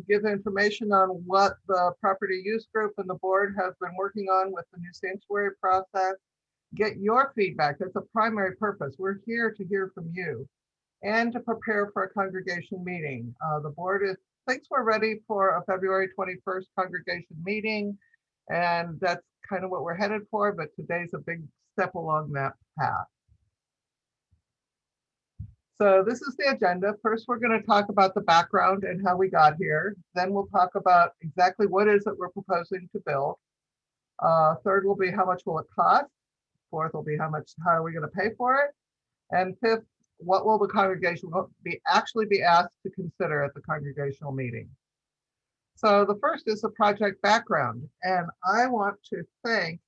give information on what the property use group and the board has been working on with the new sanctuary process. Get your feedback. That's a primary purpose. We're here to hear from you and to prepare for a congregation meeting. The board thinks we're ready for a February 21st congregation meeting, and that's kind of what we're headed for, but today's a big step along that path. So this is the agenda. First, we're going to talk about the background and how we got here. Then we'll talk about exactly what is it we're proposing to build. Third will be how much will it cost. Fourth will be how are we going to pay for it? And fifth, what will the congregation actually be asked to consider at the congregational meeting? So the first is the project background. And I want to thank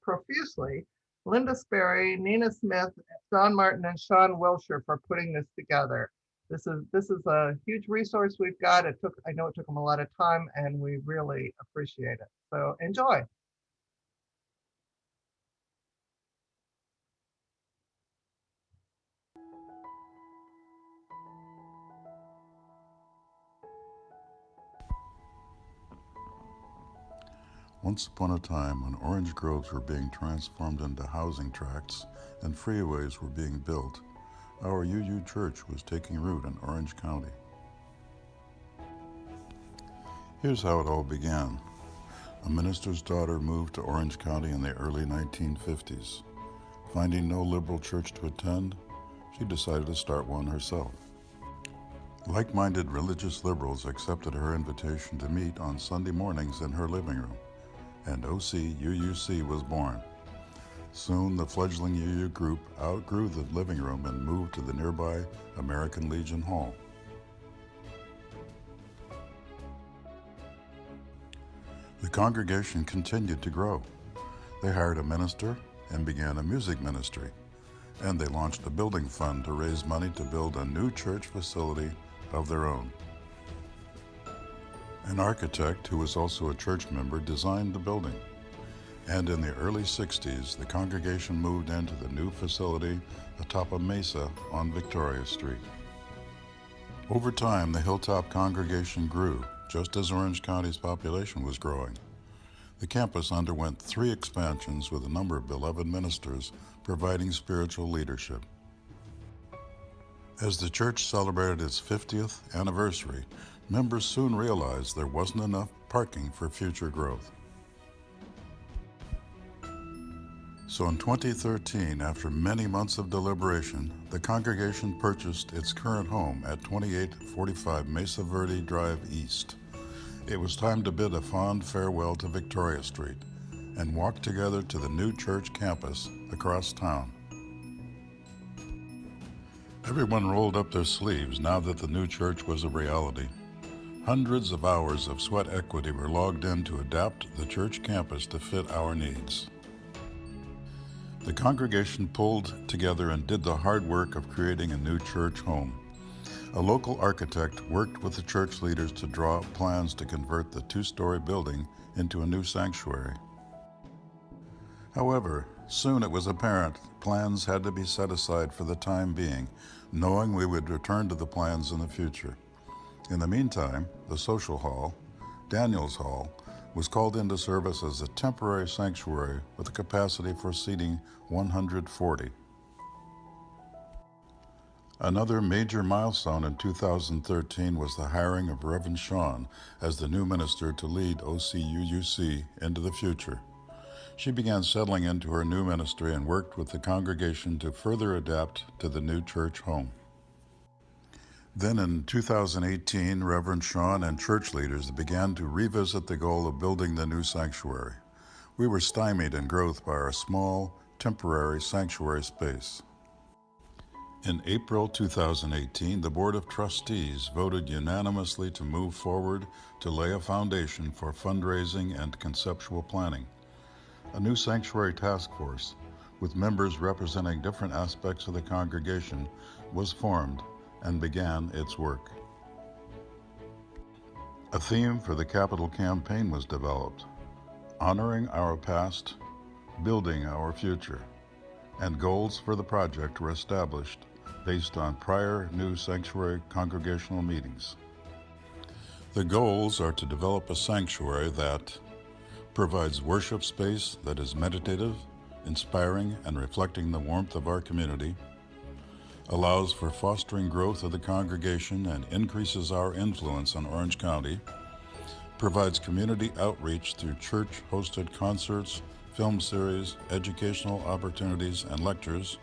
profusely Linda Sperry, Nina Smith, Don Martin, and Sean Wilshire for putting this together. This is a huge resource we've got. I know it took them a lot of time, and we really appreciate it. So enjoy. Once upon a time, when orange groves were being transformed into housing tracts and freeways were being built, our UU Church was taking root in Orange County. Here's how it all began. A minister's daughter moved to Orange County in the early 1950s. Finding no liberal church to attend, she decided to start one herself. Like-minded religious liberals accepted her invitation to meet on Sunday mornings in her living room, and OC-UUC was born. Soon the fledgling UU group outgrew the living room and moved to the nearby American Legion Hall. The congregation continued to grow. They hired a minister and began a music ministry, and they launched a building fund to raise money to build a new church facility of their own. An architect who was also a church member designed the building, and in the early 60s, the congregation moved into the new facility atop a mesa on Victoria Street. Over time, the Hilltop congregation grew, just as Orange County's population was growing. The campus underwent 3 expansions with a number of beloved ministers providing spiritual leadership. As the church celebrated its 50th anniversary, members soon realized there wasn't enough parking for future growth. So in 2013, after many months of deliberation, the congregation purchased its current home at 2845 Mesa Verde Drive East. It was time to bid a fond farewell to Victoria Street and walk together to the new church campus across town. Everyone rolled up their sleeves now that the new church was a reality. Hundreds of hours of sweat equity were logged in to adapt the church campus to fit our needs. The congregation pulled together and did the hard work of creating a new church home. A local architect worked with the church leaders to draw up plans to convert the 2-story building into a new sanctuary. However, soon it was apparent plans had to be set aside for the time being, knowing we would return to the plans in the future. In the meantime, the social hall, Daniels Hall, was called into service as a temporary sanctuary with a capacity for seating 140. Another major milestone in 2013 was the hiring of Reverend Sean as the new minister to lead OC-UUC into the future. She began settling into her new ministry and worked with the congregation to further adapt to the new church home. Then in 2018, Reverend Sean and church leaders began to revisit the goal of building the new sanctuary. We were stymied in growth by our small, temporary sanctuary space. In April 2018, the Board of Trustees voted unanimously to move forward to lay a foundation for fundraising and conceptual planning. A new sanctuary task force, with members representing different aspects of the congregation, was formed and began its work. A theme for the capital campaign was developed: honoring our past, building our future, and goals for the project were established based on prior new sanctuary congregational meetings. The goals are to develop a sanctuary that provides worship space that is meditative, inspiring, and reflecting the warmth of our community, allows for fostering growth of the congregation and increases our influence on Orange County, provides community outreach through church-hosted concerts, film series, educational opportunities, and lectures,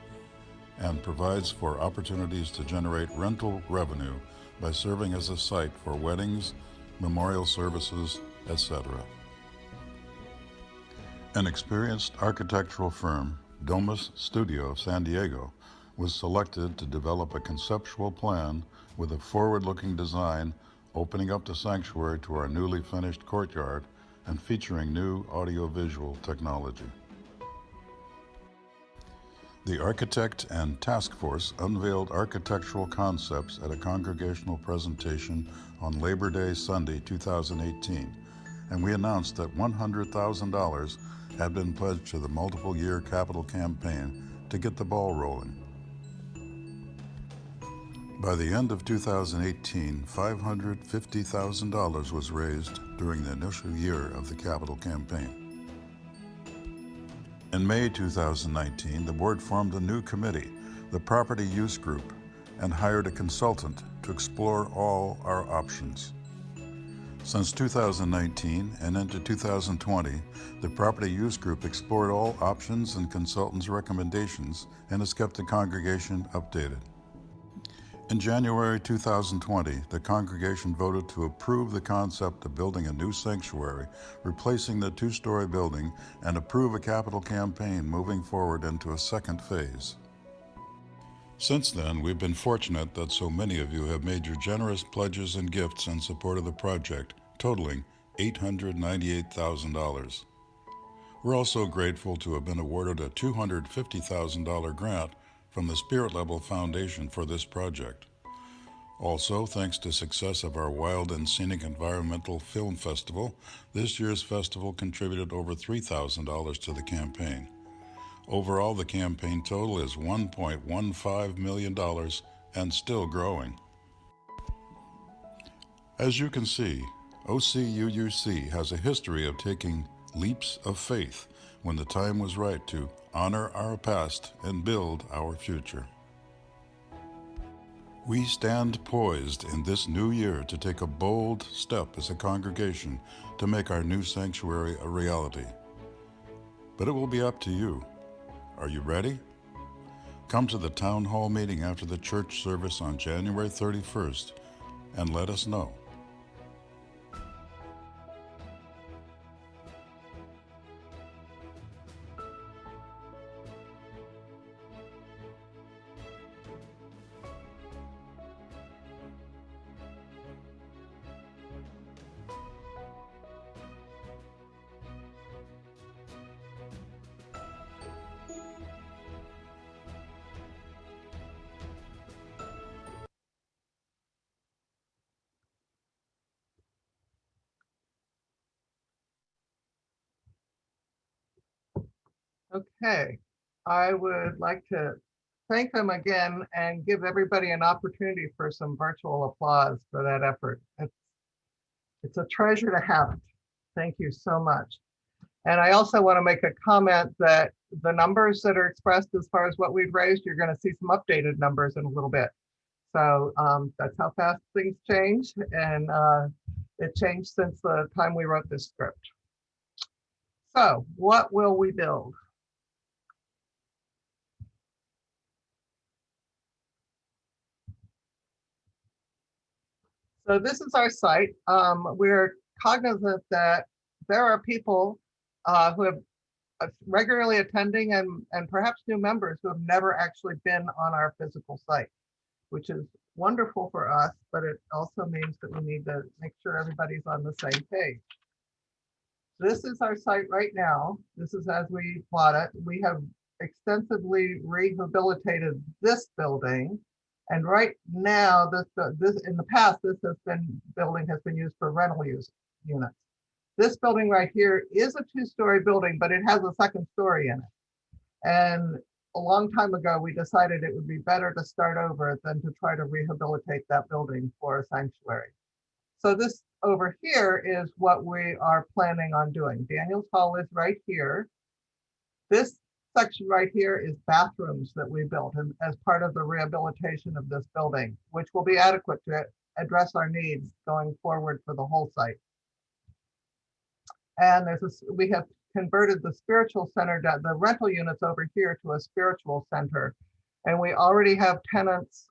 and provides for opportunities to generate rental revenue by serving as a site for weddings, memorial services, etc. An experienced architectural firm, Domus Studio of San Diego, was selected to develop a conceptual plan with a forward-looking design opening up the sanctuary to our newly finished courtyard and featuring new audiovisual technology. The architect and task force unveiled architectural concepts at a congregational presentation on Labor Day Sunday 2018, and we announced that $100,000 had been pledged to the multiple-year capital campaign to get the ball rolling. By the end of 2018, $550,000 was raised during the initial year of the capital campaign. In May 2019, the board formed a new committee, the Property Use Group, and hired a consultant to explore all our options. Since 2019 and into 2020, the Property Use Group explored all options and consultants' recommendations and has kept the congregation updated. In January 2020, the congregation voted to approve the concept of building a new sanctuary, replacing the two-story building, and approve a capital campaign moving forward into a second phase. Since then, we've been fortunate that so many of you have made your generous pledges and gifts in support of the project, totaling $898,000. We're also grateful to have been awarded a $250,000 grant from the Spirit Level Foundation for this project. Also, thanks to success of our Wild and Scenic Environmental Film Festival, this year's festival contributed over $3,000 to the campaign. Overall, the campaign total is $1.15 million and still growing. As you can see, OCUUC has a history of taking leaps of faith when the time was right to honor our past and build our future. We stand poised in this new year to take a bold step as a congregation to make our new sanctuary a reality. But it will be up to you. Are you ready? Come to the town hall meeting after the church service on January 31st and let us know. Okay, I would like to thank them again and give everybody an opportunity for some virtual applause for that effort. It's a treasure to have. Thank you so much. And I also want to make a comment that the numbers that are expressed as far as what we've raised, you're going to see some updated numbers in a little bit. So that's how fast things change. And it changed since the time we wrote this script. So what will we build? So this is our site. We're cognizant that there are people who have regularly attending and perhaps new members who have never actually been on our physical site, which is wonderful for us, but it also means that we need to make sure everybody's on the same page. This is our site right now. This is as we plot it. We have extensively rehabilitated this building. And right now, this in the past, building has been used for rental use units. This building right here is a two-story building, but it has a second story in it. And a long time ago, we decided it would be better to start over than to try to rehabilitate that building for a sanctuary. So this over here is what we are planning on doing. Daniels Hall is right here. This section right here is bathrooms that we built as part of the rehabilitation of this building, which will be adequate to address our needs going forward for the whole site. And we have converted the spiritual center, the rental units over here, to a spiritual center. And we already have tenants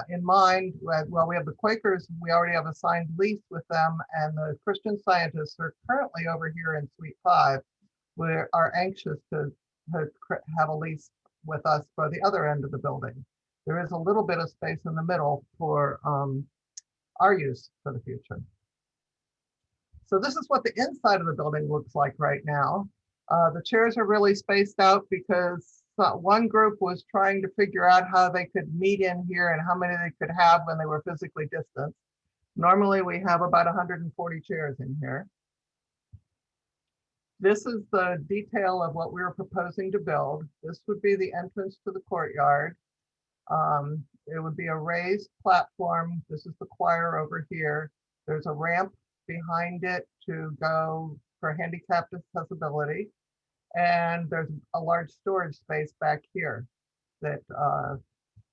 in mind. Well, we have the Quakers, we already have a signed lease with them, and the Christian Scientists are currently over here in Suite 5. We are anxious to have a lease with us for the other end of the building. There is a little bit of space in the middle for our use for the future. So this is what the inside of the building looks like right now. The chairs are really spaced out because one group was trying to figure out how they could meet in here and how many they could have when they were physically distant. Normally we have about 140 chairs in here. This is the detail of what we were proposing to build. This would be the entrance to the courtyard. It would be a raised platform. This is the choir over here. There's a ramp behind it to go for handicapped accessibility. And there's a large storage space back here that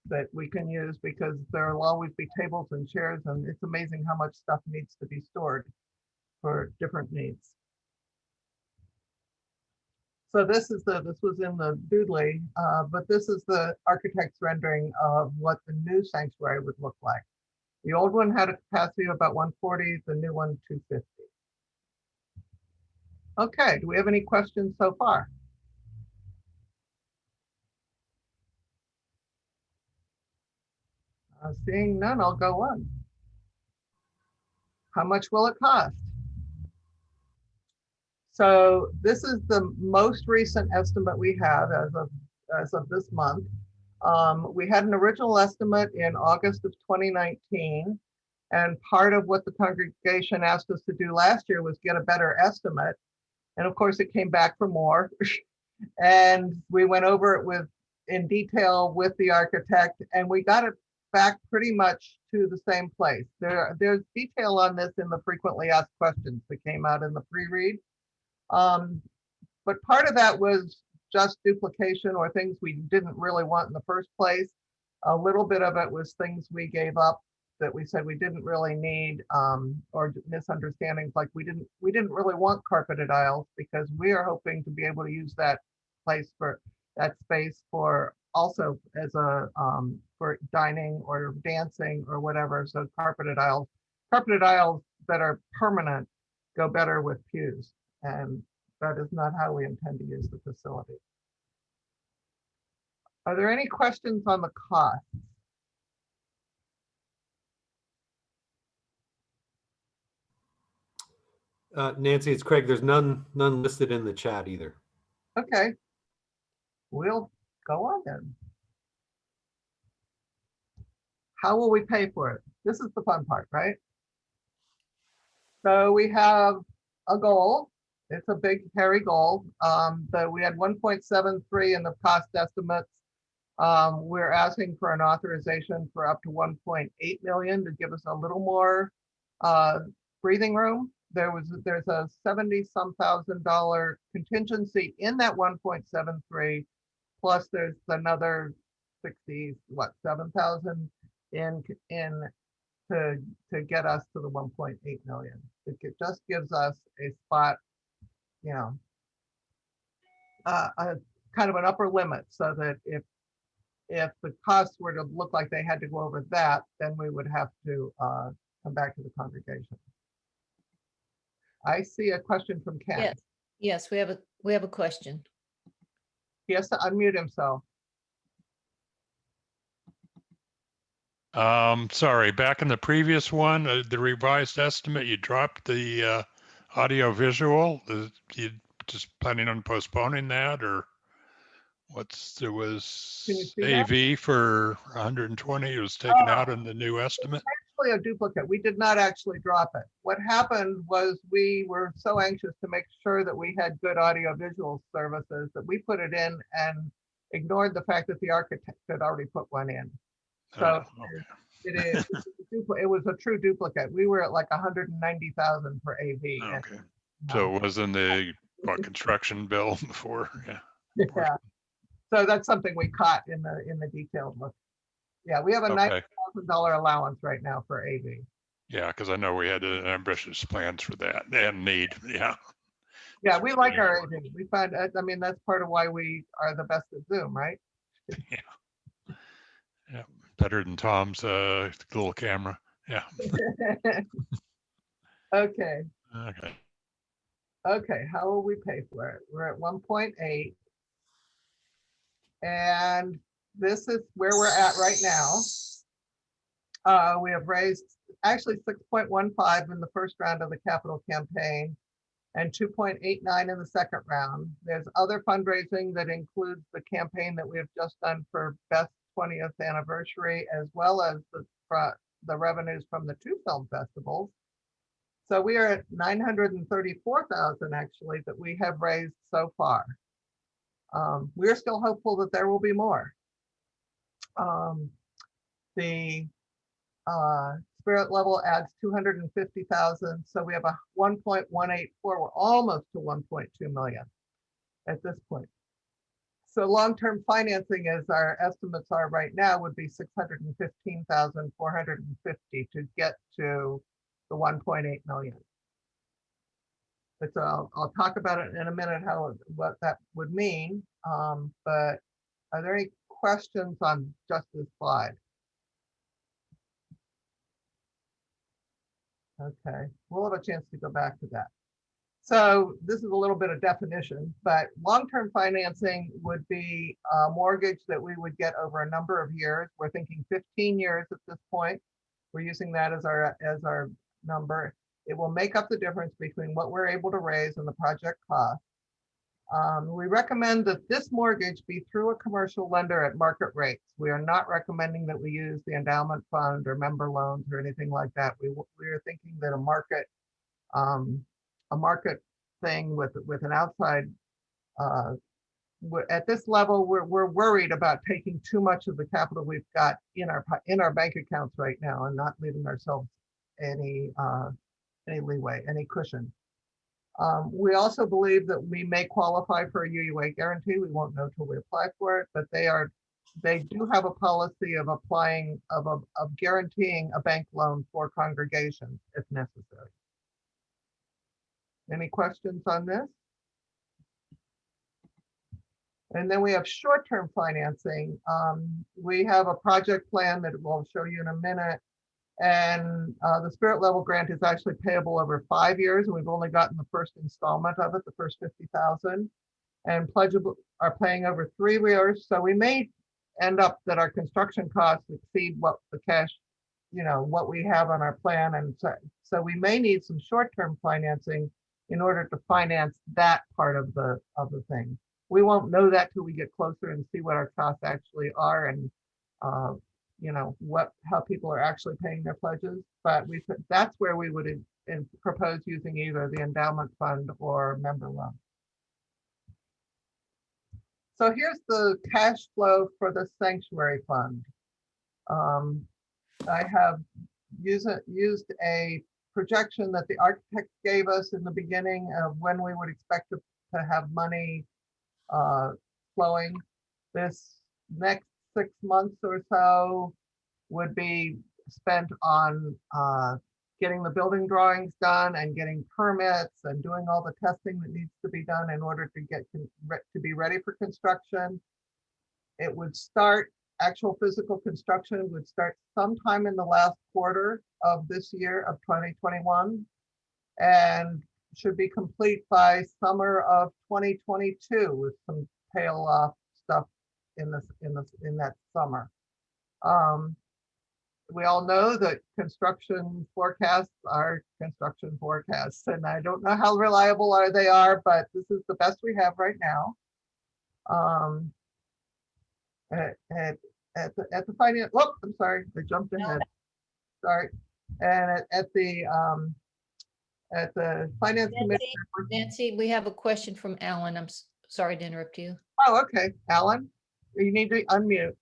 that we can use, because there will always be tables and chairs, and it's amazing how much stuff needs to be stored for different needs. So this was in the doodly, but this is the architect's rendering of what the new sanctuary would look like. The old one had a capacity of about 140, the new one 250. Okay, do we have any questions so far? Seeing none, I'll go on. How much will it cost? So this is the most recent estimate we have as of this month. We had an original estimate in August of 2019, and part of what the congregation asked us to do last year was get a better estimate. And of course, it came back for more. And we went over it in detail with the architect, and we got it back pretty much to the same place. There's detail on this in the frequently asked questions that came out in the pre-read. But part of that was just duplication or things we didn't really want in the first place. A little bit of it was things we gave up that we said we didn't really need, or misunderstandings, like we didn't really want carpeted aisles, because we are hoping to be able to use that space for also as a for dining or dancing or whatever. So carpeted aisles that are permanent go better with pews, and that is not how we intend to use the facility. Are there any questions on the cost? Nancy, it's Craig. There's none listed in the chat either. Okay, we'll go on then. How will we pay for it? This is the fun part, right? So we have a goal. It's a big, hairy goal. That we had 1.73 in the cost estimates. We're asking for an authorization for up to 1.8 million to give us a little more breathing room. There's a $70-some thousand contingency in that 1.73, plus there's another 7,000 in to get us to the 1.8 million. It just gives us a spot, you know, a kind of an upper limit, so that if the costs were to look like they had to go over that, then we would have to come back to the congregation. I see a question from Ken. Yes, we have a question. He has to unmute himself. Sorry, back in the previous one, the revised estimate, you dropped the audio visual. You just planning on postponing that, or there was AV for 120, it was taken out in the new estimate? Actually a duplicate. We did not actually drop it. What happened was we were so anxious to make sure that we had good audio visual services that we put it in and ignored the fact that the architect had already put one in. So It is. It was a true duplicate. We were at like 190,000 for AV. and, Okay. So it was in the what, construction bill before? Yeah. yeah. So that's something we caught in the detailed look. Yeah, we have a Okay. $9,000 allowance right now for AV. Yeah, because I know we had ambitious plans for that and need. Yeah. Yeah, we like our AV. We find, I mean, that's part of why we are the best at Zoom, right? Yeah. Better than Tom's little camera. Yeah. Okay, Okay. okay, how will we pay for it? We're at 1.8. And this is where we're at right now. We have raised actually 6.15 in the first round of the capital campaign and 2.89 in the second round. There's other fundraising that includes the campaign that we have just done for Beth's 20th anniversary, as well as the revenues from the 2 film festivals. So we are at 934,000 actually that we have raised so far. We're still hopeful that there will be more. The spirit level adds 250,000. So we have a 1.184. We're almost to 1.2 million at this point. So long-term financing, as our estimates are right now, would be 615,450 to get to the 1.8 million. But I'll talk about it in a minute, what that would mean. But are there any questions on just this slide? Okay, we'll have a chance to go back to that. So this is a little bit of definition, but long-term financing would be a mortgage that we would get over a number of years. We're thinking 15 years at this point. We're using that as our number. It will make up the difference between what we're able to raise and the project cost. We recommend that this mortgage be through a commercial lender at market rates. We are not recommending that we use the endowment fund or member loans or anything like that. We are thinking that a market thing with an outside, at this level, we're worried about taking too much of the capital we've got in our bank accounts right now and not leaving ourselves any leeway, any cushion. We also believe that we may qualify for a UUA guarantee. We won't know till we apply for it, but they do have a policy of applying, of guaranteeing a bank loan for congregations if necessary. Any questions on this? And then we have short-term financing. We have a project plan that we'll show you in a minute. And the spirit level grant is actually payable over 5 years, and we've only gotten the first installment of it, the first 50,000, and pledgeable are paying over 3 years. So we may end up that our construction costs exceed what the cash, what we have on our plan, and so we may need some short-term financing in order to finance that part of the thing. We won't know that till we get closer and see what our costs actually are, and how people are actually paying their pledges. But that's where we would propose using either the endowment fund or member loan. So here's the cash flow for the sanctuary fund. I have used a projection that the architect gave us in the beginning of when we would expect to have money flowing. This next 6 months or so would be spent on getting the building drawings done and getting permits and doing all the testing that needs to be done in order to be ready for construction. It would start, actual physical construction would start sometime in the last quarter of this year of 2021 and should be complete by summer of 2022 with some tail off stuff in that summer. We all know that construction forecasts are construction forecasts, and I don't know how reliable they are, but this is the best we have right now. At the finance, I'm sorry, I jumped ahead. Sorry, and at the finance committee. Nancy, we have a question from Alan. I'm sorry to interrupt you. Oh, okay, Alan, you need to unmute.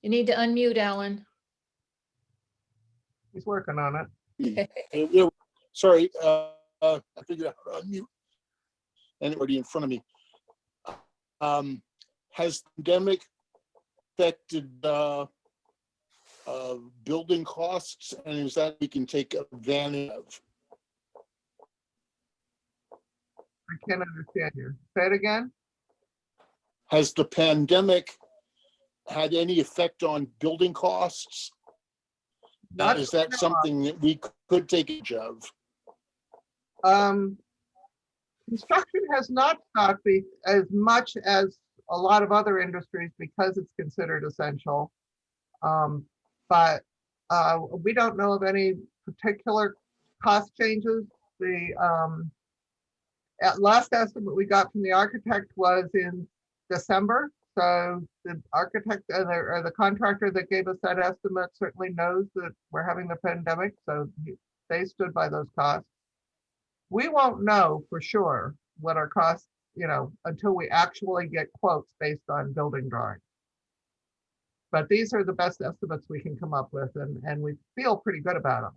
You need to unmute, Alan. He's working on it. Yeah, sorry, I figured out how to unmute. Anybody in front of me. Has the pandemic affected building costs, and is that we can take advantage of? I can't understand you. Say it again. Has the pandemic had any effect on building costs? Not Is that something that we could take advantage of? Construction has not stopped as much as a lot of other industries because it's considered essential. But we don't know of any particular cost changes. The last estimate we got from the architect was in December. So the architect or the contractor that gave us that estimate certainly knows that we're having the pandemic. So they stood by those costs. We won't know for sure what our costs, until we actually get quotes based on building drawings. But these are the best estimates we can come up with, and we feel pretty good about them.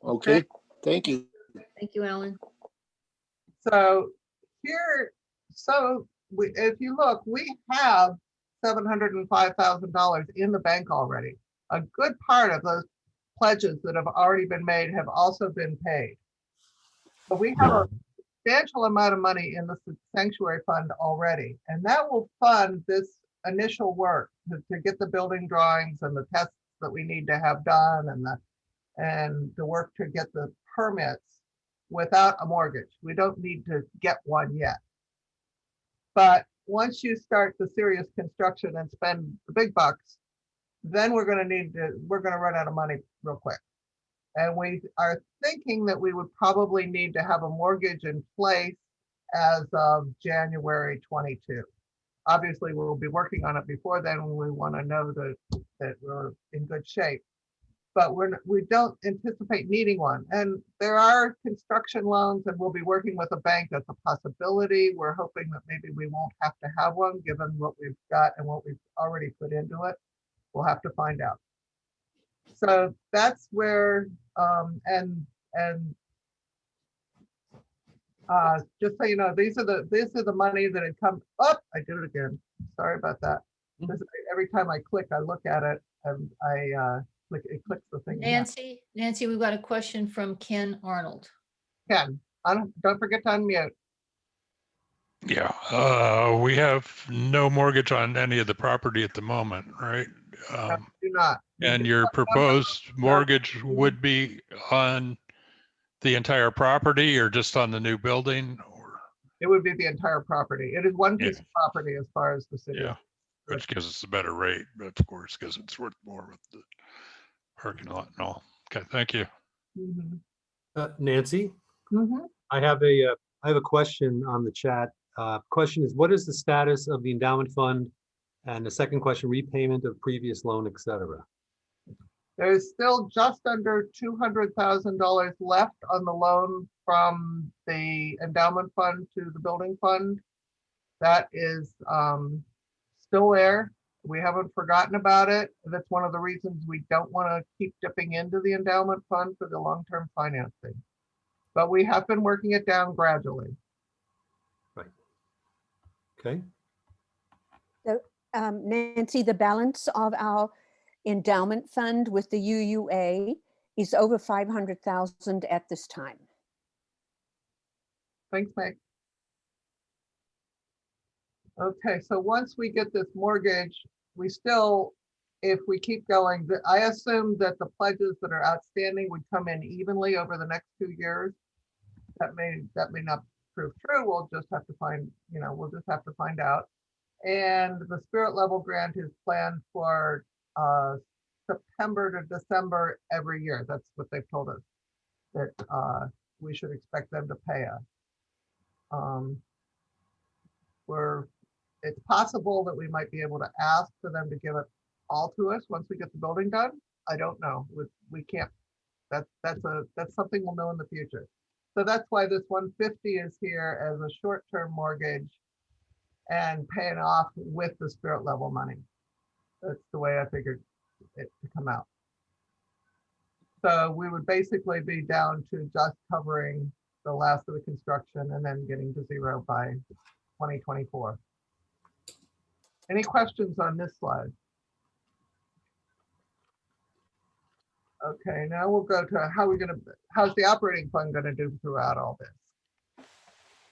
Okay, thank you. Thank you, Alan. So if you look, we have $705,000 in the bank already. A good part of those pledges that have already been made have also been paid. But we have a substantial amount of money in the sanctuary fund already, and that will fund this initial work to get the building drawings and the tests that we need to have done, and the work to get the permits without a mortgage. We don't need to get one yet. But once you start the serious construction and spend the big bucks, then we're going to run out of money real quick. And we are thinking that we would probably need to have a mortgage in place as of January 22. Obviously, we'll be working on it before then when we want to know that we're in good shape. But we don't anticipate needing one. And there are construction loans, and we'll be working with a bank. That's a possibility. We're hoping that maybe we won't have to have one given what we've got and what we've already put into it. We'll have to find out. So that's where, just so you know, these are the money that had come up. I did it again. Sorry about that. Every time I click, I look at it and it clicks the thing. Nancy, we've got a question from Ken Arnold. Ken, don't forget to unmute. Yeah, we have no mortgage on any of the property at the moment, right? No, do not. And your proposed mortgage would be on the entire property or just on the new building? Or It would be the entire property. It is one piece of property as far as the city. yeah, which gives us a better rate, but of course, because it's worth more with the parking lot and all. Okay, thank you. Mhm. Nancy, Mhm. I have a question on the chat. Question is, what is the status of the endowment fund? And the second question, repayment of previous loan, etc. There's still just under $200,000 left on the loan from the endowment fund to the building fund. That is still there. We haven't forgotten about it. That's one of the reasons we don't want to keep dipping into the endowment fund for the long-term financing. But we have been working it down gradually. Okay. Nancy, the balance of our endowment fund with the UUA is over 500,000 at this time. Thanks, Meg. Okay, so once we get this mortgage, we still, if we keep going, I assume that the pledges that are outstanding would come in evenly over the next 2 years. That may not prove true. We'll just have to find out. And the spirit level grant is planned for September to December every year. That's what they've told us, that we should expect them to pay us. It's possible that we might be able to ask for them to give it all to us once we get the building done. I don't know. We can't. That's something we'll know in the future. So that's why this 150 is here as a short-term mortgage and paying off with the spirit level money. That's the way I figured it to come out. So we would basically be down to just covering the last of the construction and then getting to zero by 2024. Any questions on this slide? Okay, now we'll go to how's the operating fund gonna do throughout all this?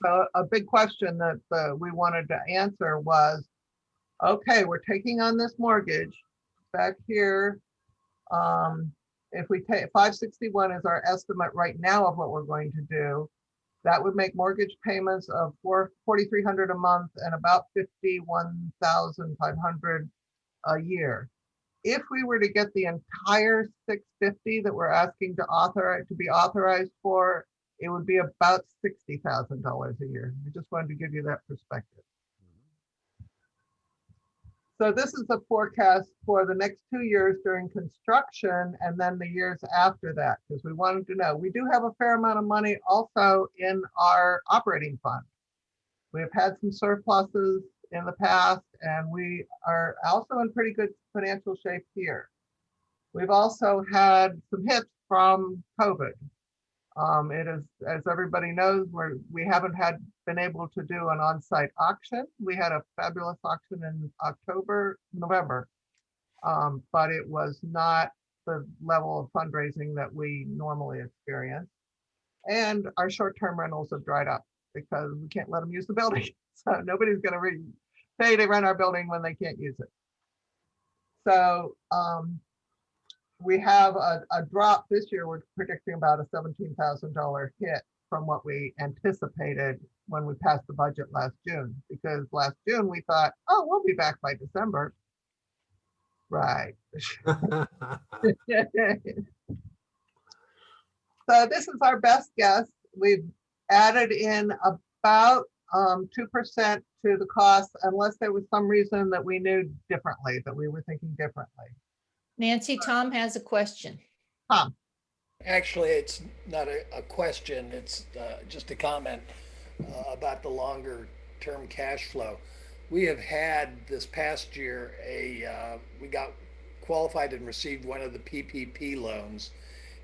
So a big question that we wanted to answer was, okay, we're taking on this mortgage back here. If we take 561 is our estimate right now of what we're going to do, that would make mortgage payments of $4,300 a month and about $51,500 a year. If we were to get the entire 650 that we're asking to be authorized for, it would be about $60,000 a year. I just wanted to give you that perspective. So this is the forecast for the next 2 years during construction and then the years after that, because we wanted to know. We do have a fair amount of money also in our operating fund. We have had some surpluses in the past, and we are also in pretty good financial shape here. We've also had some hits from COVID. It is, as everybody knows, we haven't been able to do an on-site auction. We had a fabulous auction in November, but it was not the level of fundraising that we normally experience. And our short-term rentals have dried up because we can't let them use the building. So nobody's going to pay to rent our building when they can't use it. So we have a drop this year. We're predicting about a $17,000 hit from what we anticipated when we passed the budget last June, because last June we thought, oh, we'll be back by December. Right. So this is our best guess. We've added in about 2% to the cost, unless there was some reason that we knew differently, that we were thinking differently. Nancy, Tom has a question. Tom. Actually, it's not a question, it's just a comment about the longer term cash flow. We have had this past year we got qualified and received one of the PPP loans,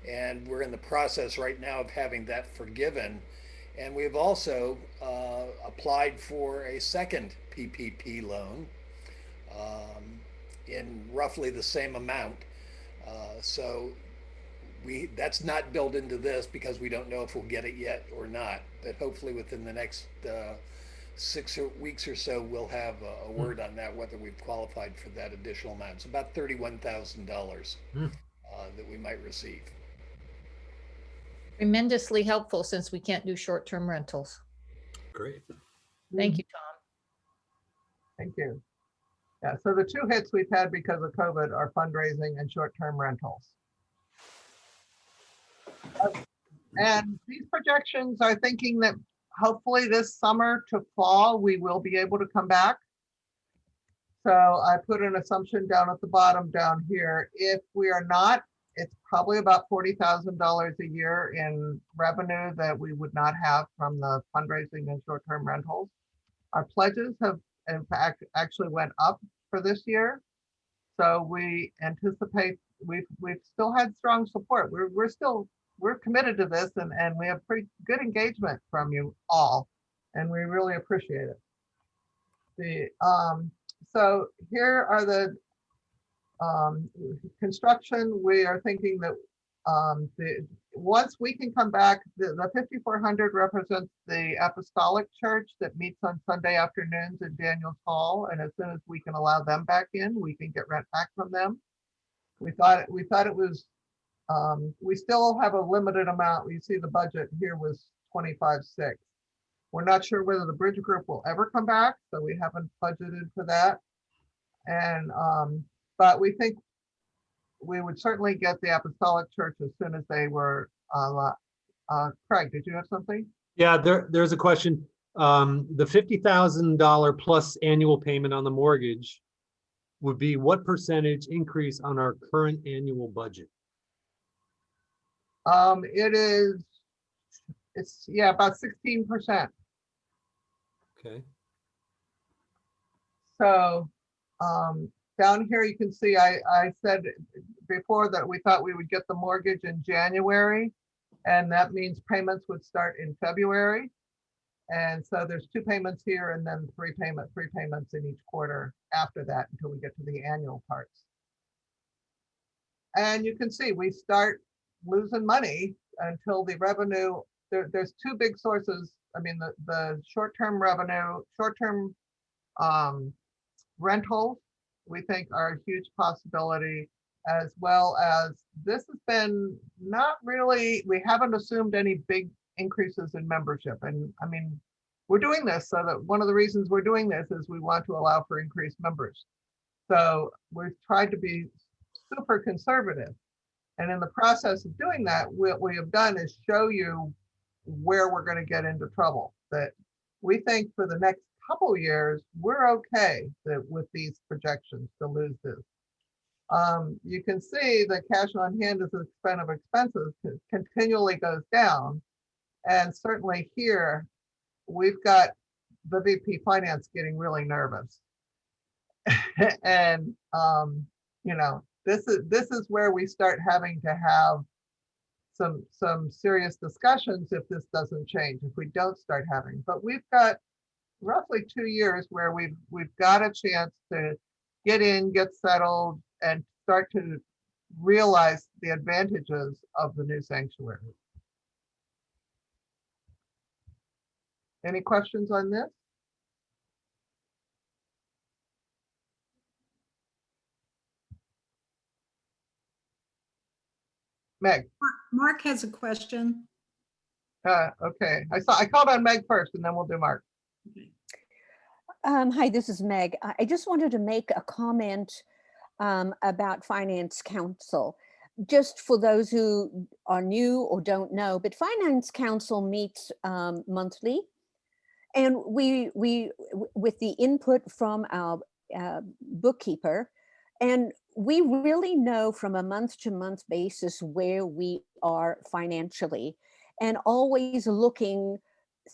and we're in the process right now of having that forgiven. And we've also applied for a second PPP loan in roughly the same amount. So that's not built into this because we don't know if we'll get it yet or not. But hopefully within the next 6 weeks or so, we'll have a word on that, whether we've qualified for that additional amount. It's about $31,000 that we might receive. Tremendously helpful since we can't do short-term rentals. Great. Thank you, Tom. Thank you. Yeah, so the two hits we've had because of COVID are fundraising and short-term rentals. And these projections are thinking that hopefully this summer to fall, we will be able to come back. So I put an assumption down at the bottom down here. If we are not, it's probably about $40,000 a year in revenue that we would not have from the fundraising and short-term rentals. Our pledges have in fact actually went up for this year. So we anticipate we've still had strong support. We're committed to this, and we have pretty good engagement from you all, and we really appreciate it. So here are the construction. We are thinking that once we can come back, the 5,400 represents the Apostolic Church that meets on Sunday afternoons in Daniels Hall, and as soon as we can allow them back in, we can get rent back from them. We thought it was. We still have a limited amount. You see the budget here was 25.6. We're not sure whether the bridge group will ever come back, so we haven't budgeted for that. And but we think we would certainly get the Apostolic Church as soon as they were. Craig, did you have something? Yeah, there's a question. The $50,000 plus annual payment on the mortgage would be what percentage increase on our current annual budget? It's about 16%. Okay. So down here, you can see, I said before that we thought we would get the mortgage in January, and that means payments would start in February. And so there's 2 payments here and then 3 payments in each quarter after that until we get to the annual parts. And you can see we start losing money until the revenue, there's 2 big sources. I mean, the short-term revenue, short-term rentals, we think are a huge possibility, as well as this has been not really, we haven't assumed any big increases in membership. And I mean, we're doing this so that one of the reasons we're doing this is we want to allow for increased members. So we've tried to be super conservative. And in the process of doing that, what we have done is show you where we're going to get into trouble. That we think for the next couple years, we're okay with these projections to lose this. You can see the cash on hand as a expense of expenses continually goes down. And certainly here, we've got the VP Finance getting really nervous. And, you know, this is where we start having to have some serious discussions if this doesn't change, if we don't start having. But we've got roughly 2 years where we've got a chance to get in, get settled, and start to realize the advantages of the new sanctuary. Any questions on this? Meg, Mark has a question. okay. I called on Meg first and then we'll do Mark. Hi, this is Meg. I just wanted to make a comment about Finance Council. Just for those who are new or don't know, but Finance Council meets monthly. And we with the input from our bookkeeper, and we really know from a month-to-month basis where we are financially, and always looking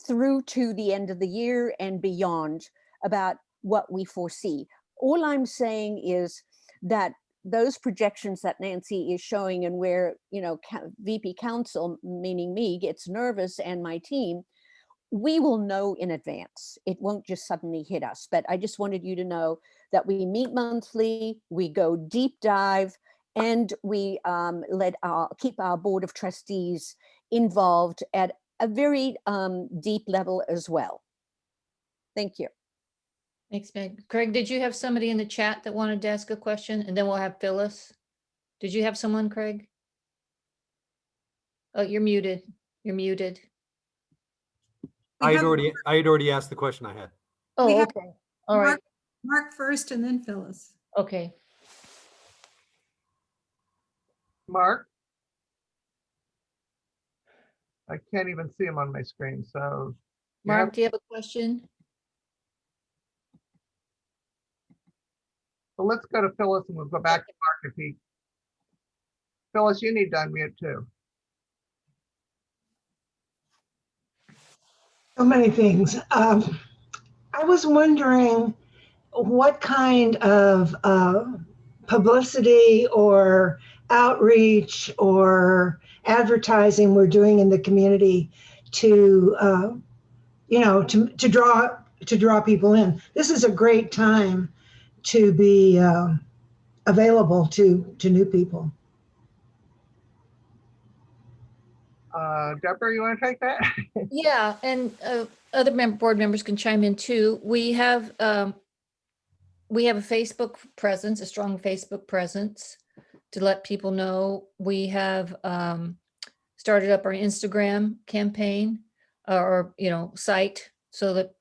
through to the end of the year and beyond about what we foresee. All I'm saying is that those projections that Nancy is showing, and where, you know, VP Council, meaning me, gets nervous and my team, we will know in advance. It won't just suddenly hit us. But I just wanted you to know that we meet monthly, we go deep dive, and we keep our Board of Trustees involved at a very deep level as well. Thank you. Thanks, Meg. Craig, did you have somebody in the chat that wanted to ask a question? And then we'll have Phyllis. Did you have someone, Craig? Oh, you're muted. You're muted. I had already asked the question I had. Oh, have okay. All right. Mark first and then Phyllis. Okay. Mark? I can't even see him on my screen, so. Mark, do you have a question? Well, let's go to Phyllis and we'll go back to Mark if he. Phyllis, you need to unmute too. So many things. I was wondering what kind of publicity or outreach or advertising we're doing in the community to, you know, to draw people in. This is a great time to be available to new people. Deborah, you want to take that? Yeah, and other board members can chime in too. We have a Facebook presence, a strong Facebook presence to let people know. We have started up our Instagram campaign or, you know, site, so that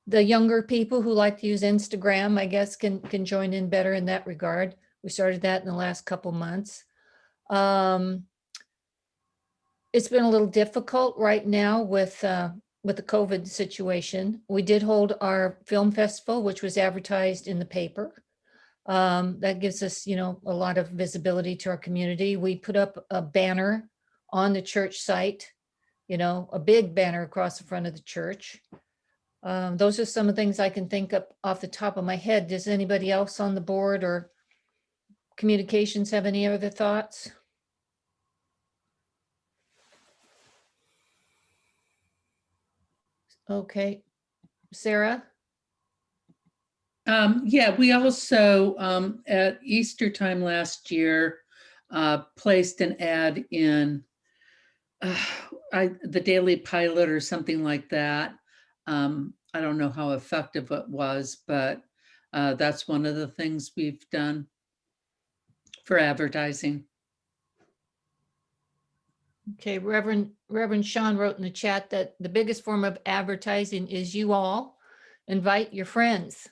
the younger people who like to use Instagram, I guess, can join in better in that regard. We started that in the last couple months. It's been a little difficult right now with the COVID situation. We did hold our film festival, which was advertised in the paper. That gives us, you know, a lot of visibility to our community. We put up a banner on the church site, you know, a big banner across the front of the church. Those are some of the things I can think of off the top of my head. Does anybody else on the board or communications have any other thoughts? Okay, Sarah? Yeah, we also, at Easter time last year, placed an ad in the Daily Pilot or something like that. I don't know how effective it was, but that's one of the things we've done for advertising. Okay, Reverend Sean wrote in the chat that the biggest form of advertising is you all invite your friends.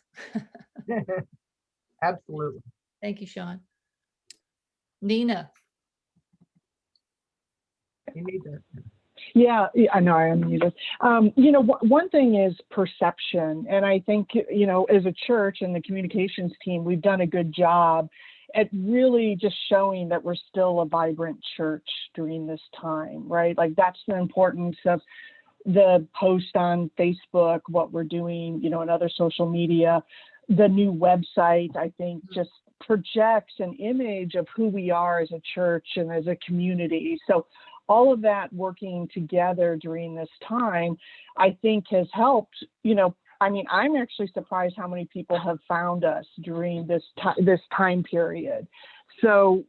Absolutely. Thank you, Sean. Nina? You need that. Yeah, I know I am muted. One thing is perception. And I think, as a church and the communications team, we've done a good job at really just showing that we're still a vibrant church during this time, right? Like that's the importance of the post on Facebook, what we're doing, and other social media. The new website, I think, just projects an image of who we are as a church and as a community. So all of that working together during this time, I think has helped, I'm actually surprised how many people have found us during this time period. So,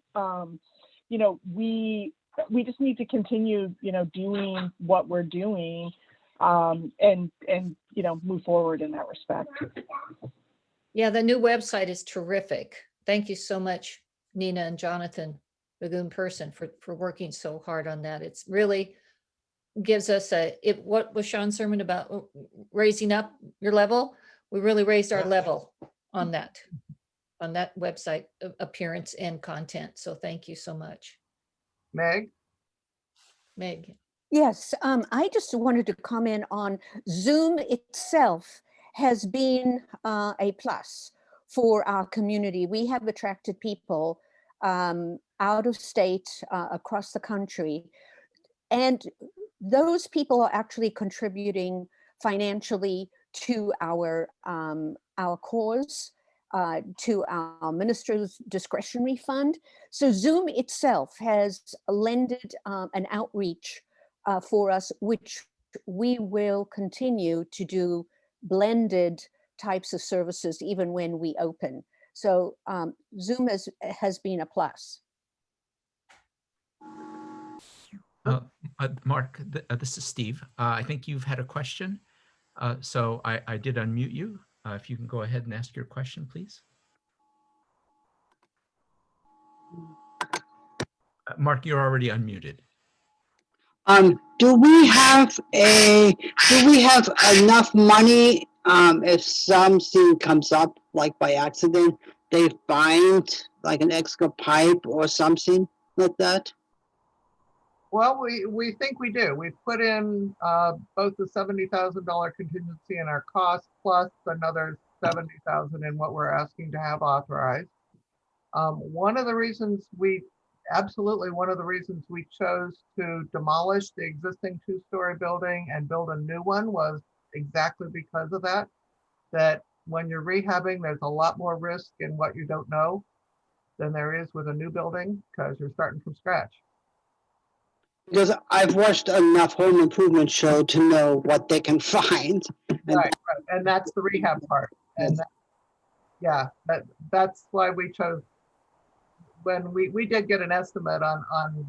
we just need to continue, doing what we're doing and move forward in that respect. Yeah, the new website is terrific. Thank you so much, Nina and Jonathan Lagoon Person, for working so hard on that. It's really gives us what was Sean's sermon about raising up your level? We really raised our level on that website appearance and content. So thank you so much. Meg? Yes, I just wanted to comment on Zoom itself has been a plus for our community. We have attracted people out of state, across the country, and those people are actually contributing financially to our cause, to our minister's discretionary fund. So Zoom itself has lended an outreach for us, which we will continue to do blended types of services even when we open. So Zoom has been a plus. Mark, this is Steve. I think you've had a question. So I did unmute you. If you can go ahead and ask your question, please. Mark, you're already unmuted. Do we have enough money if something comes up, like by accident, they find like an extra pipe or something like that? Well, we think we do. We've put in both the $70,000 contingency in our cost plus another $70,000 in what we're asking to have authorized. One of the reasons we chose to demolish the existing two-story building and build a new one was exactly because of that. That when you're rehabbing, there's a lot more risk in what you don't know than there is with a new building because you're starting from scratch. Because I've watched enough home improvement show to know what they can find. Right. And that's the rehab part. And that's why we chose, when we did get an estimate on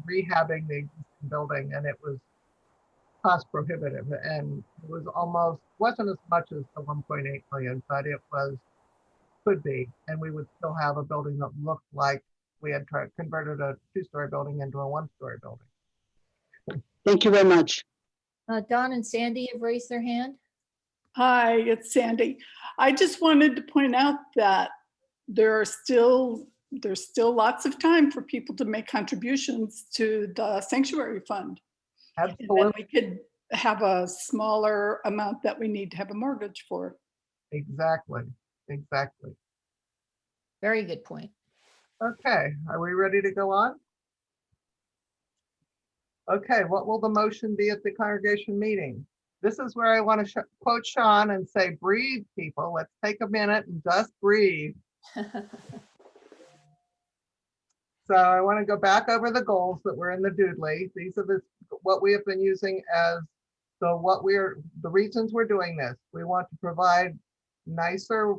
rehabbing the existing building, and it was cost prohibitive, and it was wasn't as much as the 1.8 million, but it could be, and we would still have a building that looked like we had converted a two-story building into a one-story building. Thank you very much. Don and Sandy have raised their hand. Hi, it's Sandy. I just wanted to point out that there's still lots of time for people to make contributions to the sanctuary fund. Absolutely. And then we could have a smaller amount that we need to have a mortgage for. Exactly. Very good point. Okay, are we ready to go on? Okay, what will the motion be at the congregation meeting? This is where I want to quote Sean and say, breathe, people. Let's take a minute and just breathe. So I want to go back over the goals that were in the doodly. These are what we have been using as the reasons we're doing this. We want to provide nicer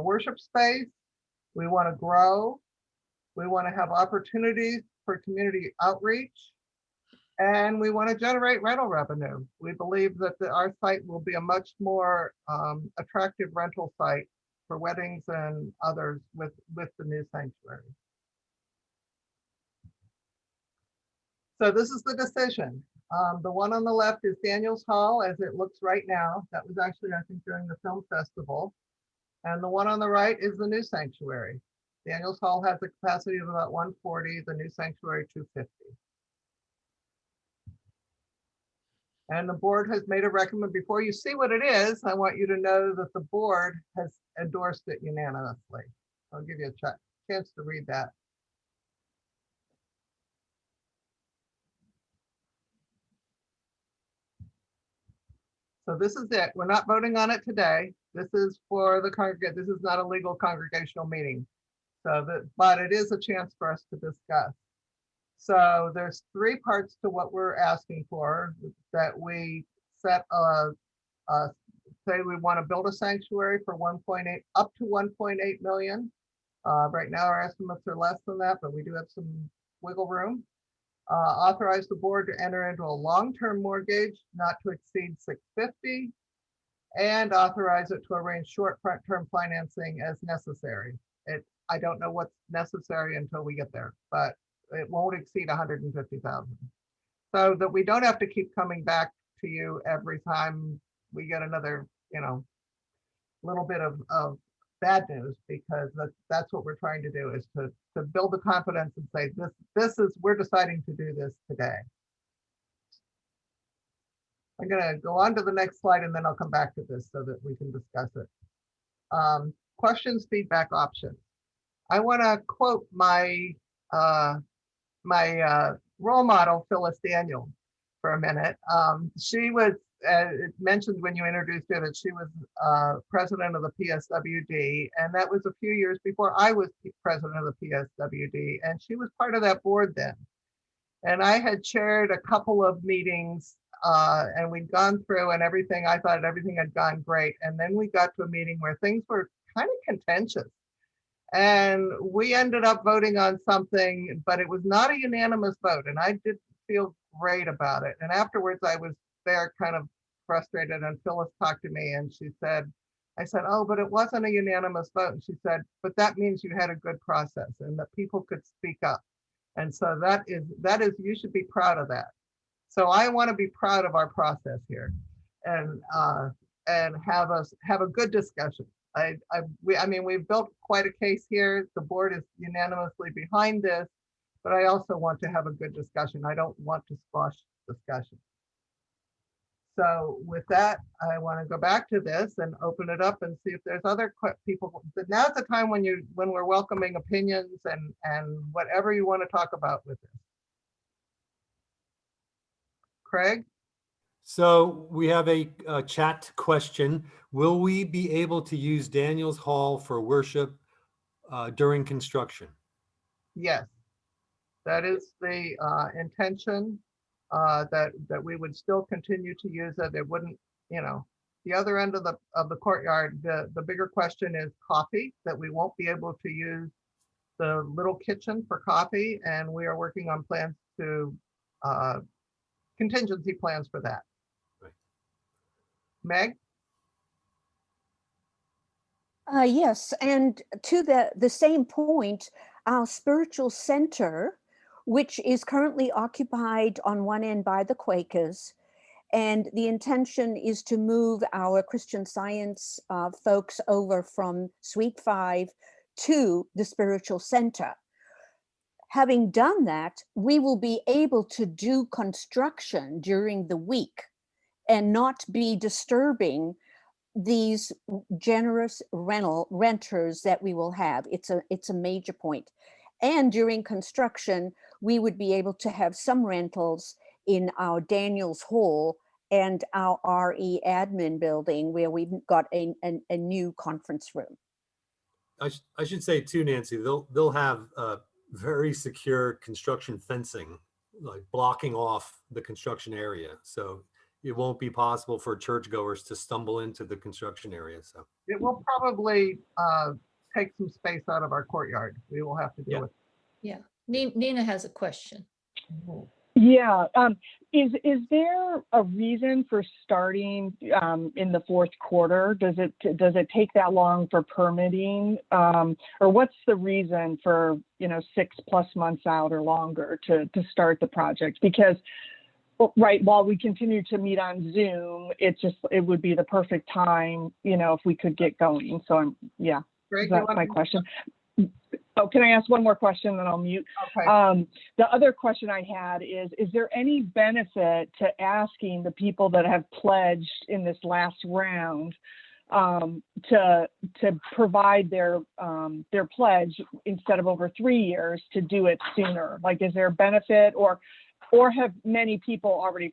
worship space. We want to grow. We want to have opportunities for community outreach. And we want to generate rental revenue. We believe that our site will be a much more attractive rental site for weddings and others with the new sanctuary. So this is the decision. The one on the left is Daniels Hall as it looks right now. That was actually, I think, during the film festival. And the one on the right is the new sanctuary. Daniels Hall has a capacity of about 140, the new sanctuary 250. And the board has made a recommendation. Before you see what it is, I want you to know that the board has endorsed it unanimously. I'll give you a chance to read that. So this is it. We're not voting on it today. This is for the congregate. This is not a legal congregational meeting. But it is a chance for us to discuss. So there's 3 parts to what we're asking for, that we set say we want to build a sanctuary for 1.8 up to 1.8 million. Right now our estimates are less than that, but we do have some wiggle room. Authorize the board to enter into a long-term mortgage not to exceed 650, and authorize it to arrange short-term financing as necessary. I don't know what's necessary until we get there, but it won't exceed 150,000. So that we don't have to keep coming back to you every time we get another, little bit of bad news, because that's what we're trying to do, is to build the confidence and say, we're deciding to do this today. I'm gonna go on to the next slide and then I'll come back to this so that we can discuss it. Questions, feedback, options. I want to quote my role model, Phyllis Daniel, for a minute. She was mentioned when you introduced her that she was president of the PSWD, and that was a few years before I was president of the PSWD, and she was part of that board then. And I had chaired a couple of meetings, and we'd gone through and everything. I thought everything had gone great, and then we got to a meeting where things were kind of contentious. And we ended up voting on something, but it was not a unanimous vote. And I didn't feel great about it. And afterwards, I was there kind of frustrated. And Phyllis talked to me and I said, oh, but it wasn't a unanimous vote. And she said, but that means you had a good process and that people could speak up. And so that is, you should be proud of that. So I want to be proud of our process here and have a good discussion. I mean, we've built quite a case here. The board is unanimously behind this, but I also want to have a good discussion. I don't want to squash discussion. So with that, I want to go back to this and open it up and see if there's other people. But now's the time when we're welcoming opinions and whatever you want to talk about with this. Craig? So we have a chat question. Will we be able to use Daniels Hall for worship during construction? Yes, that is the intention, that we would still continue to use it. It wouldn't, the other end of the courtyard, the bigger question is coffee, that we won't be able to use the little kitchen for coffee. And we are working on plans to, contingency plans for that. Meg? Yes, and to the same point, our spiritual center, which is currently occupied on one end by the Quakers, and the intention is to move our Christian Science folks over from Suite 5 to the spiritual center. Having done that, we will be able to do construction during the week and not be disturbing these generous renters that we will have. It's a major point. And during construction, we would be able to have some rentals in our Daniels Hall and our RE admin building where we've got a new conference room. I should say too, Nancy, they'll have very secure construction fencing, like blocking off the construction area. So it won't be possible for churchgoers to stumble into the construction area. So It will probably take some space out of our courtyard. We will have to deal Yeah. with. Yeah, Nina has a question. Yeah. Is there a reason for starting in the fourth quarter? Does it take that long for permitting, or what's the reason for 6+ months out or longer to start the project? Because right, while we continue to meet on Zoom, it would be the perfect time, if we could get going. So yeah, Greg, that's my question. Oh, can I ask one more question, then I'll mute? Okay. The other question I had is there any benefit to asking the people that have pledged in this last round to provide their pledge instead of over 3 years, to do it sooner? Like, is there a benefit, or have many people already,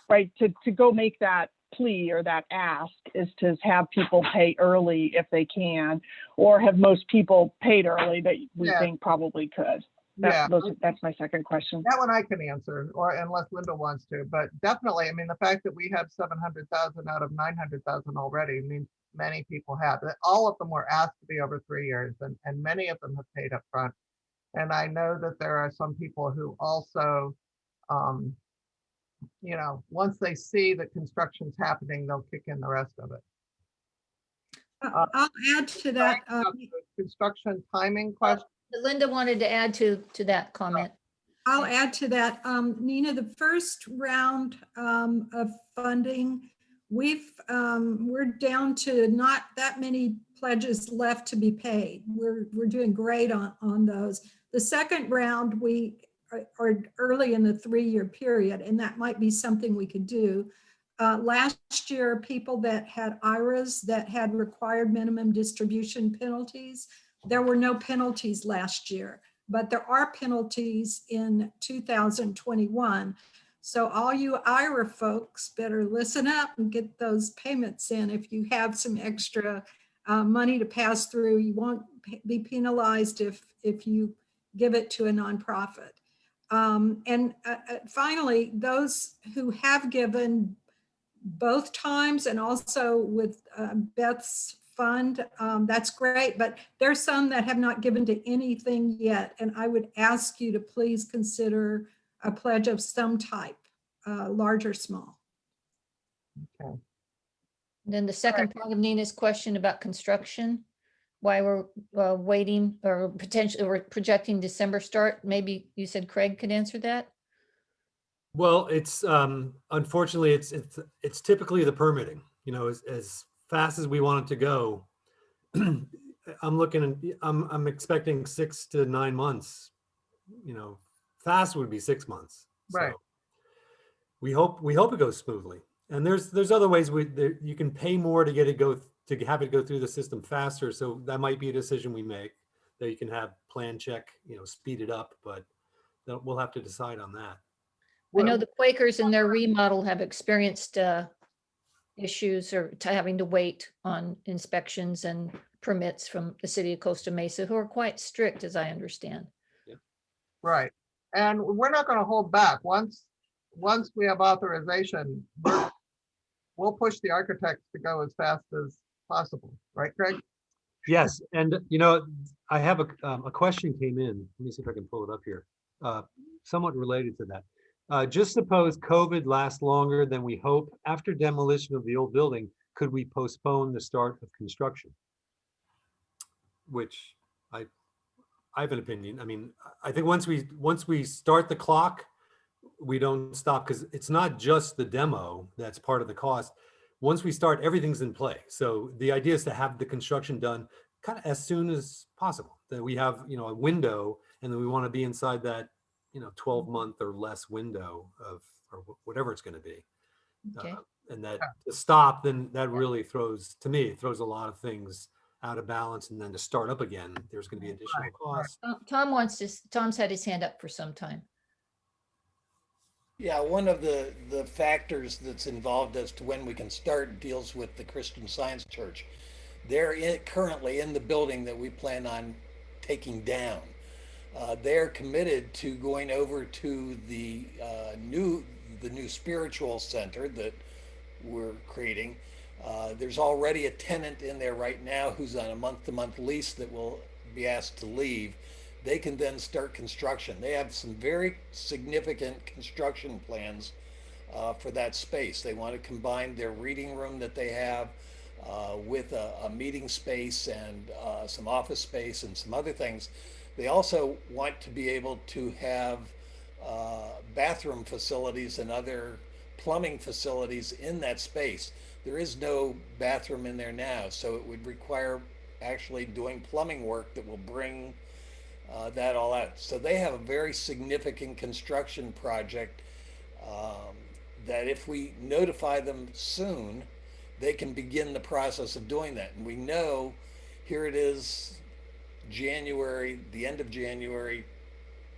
right, to go make that plea or that ask is to have people pay early if they can, or have most people paid early that we Yeah. think probably could? Yeah. That's my second question. That one I can answer, or unless Linda wants to, but definitely, I mean, the fact that we have 700,000 out of 900,000 already means many people have. All of them were asked to be over 3 years, and many of them have paid up front. And I know that there are some people who also, once they see that construction's happening, they'll kick in the rest of it. I'll add to that. Construction timing question. Linda wanted to add to that comment. I'll add to that. Nina, the first round of funding, we're down to not that many pledges left to be paid. We're doing great on those. The second round, we are early in the 3-year period, and that might be something we could do. Last year, people that had IRAs that had required minimum distribution penalties, there were no penalties last year, but there are penalties in 2021. So all you IRA folks better listen up and get those payments in. If you have some extra money to pass through, you won't be penalized if you give it to a nonprofit. And finally, those who have given both times and also with Beth's fund, that's great, but there's some that have not given to anything yet. And I would ask you to please consider a pledge of some type, large or small. Okay. Then the second part of Nina's question about construction, why we're waiting or potentially we're projecting December start. Maybe you said Craig could answer that. well, it's unfortunately it's typically the permitting. As fast as we want it to go, I'm expecting 6 to 9 months. Fast would be 6 months. Right. So we hope it goes smoothly. And there's other ways you can pay more to have it go through the system faster. So that might be a decision we make, that you can have plan check, speed it up, but we'll have to decide on that. I know the Quakers in their remodel have experienced issues or having to wait on inspections and permits from the city of Costa Mesa, who are quite strict, as I understand. Right. And we're not going to hold back. Once we have authorization, we'll push the architects to go as fast as possible. Right, Craig? Yes, and I have a question came in. Let me see if I can pull it up here. Somewhat related to that. Just suppose COVID lasts longer than we hope. After demolition of the old building, could we postpone the start of construction? Which I have an opinion. I mean, I think once we start the clock, we don't stop, because it's not just the demo that's part of the cost. Once we start, everything's in play. So the idea is to have the construction done kind of as soon as possible, that we have, a window, and then we want to be inside that, 12-month or less window or whatever it's going to be. Okay. And that to stop, then that really throws a lot of things out of balance. And then to start up again, there's going to be additional costs. Tom's had his hand up for some time. Yeah, one of the factors that's involved as to when we can start deals with the Christian Science Church. Currently in the building that we plan on taking down. They're committed to going over to the new spiritual center that we're creating. There's already a tenant in there right now who's on a month-to-month lease that will be asked to leave. They can then start construction. They have some very significant construction plans for that space. They want to combine their reading room that they have with a meeting space and some office space and some other things. They also want to be able to have bathroom facilities and other plumbing facilities in that space. There is no bathroom in there now, so it would require actually doing plumbing work that will bring that all out. So they have a very significant construction project that if we notify them soon, they can begin the process of doing that. And we know here it is January, the end of January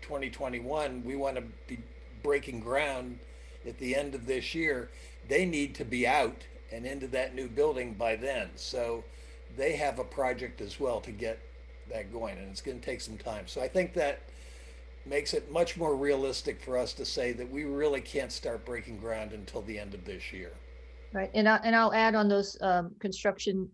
2021, we want to be breaking ground at the end of this year. They need to be out and into that new building by then. So they have a project as well to get that going, and it's going to take some time. So I think that makes it much more realistic for us to say that we really can't start breaking ground until the end of this year. Right, and I'll add on those construction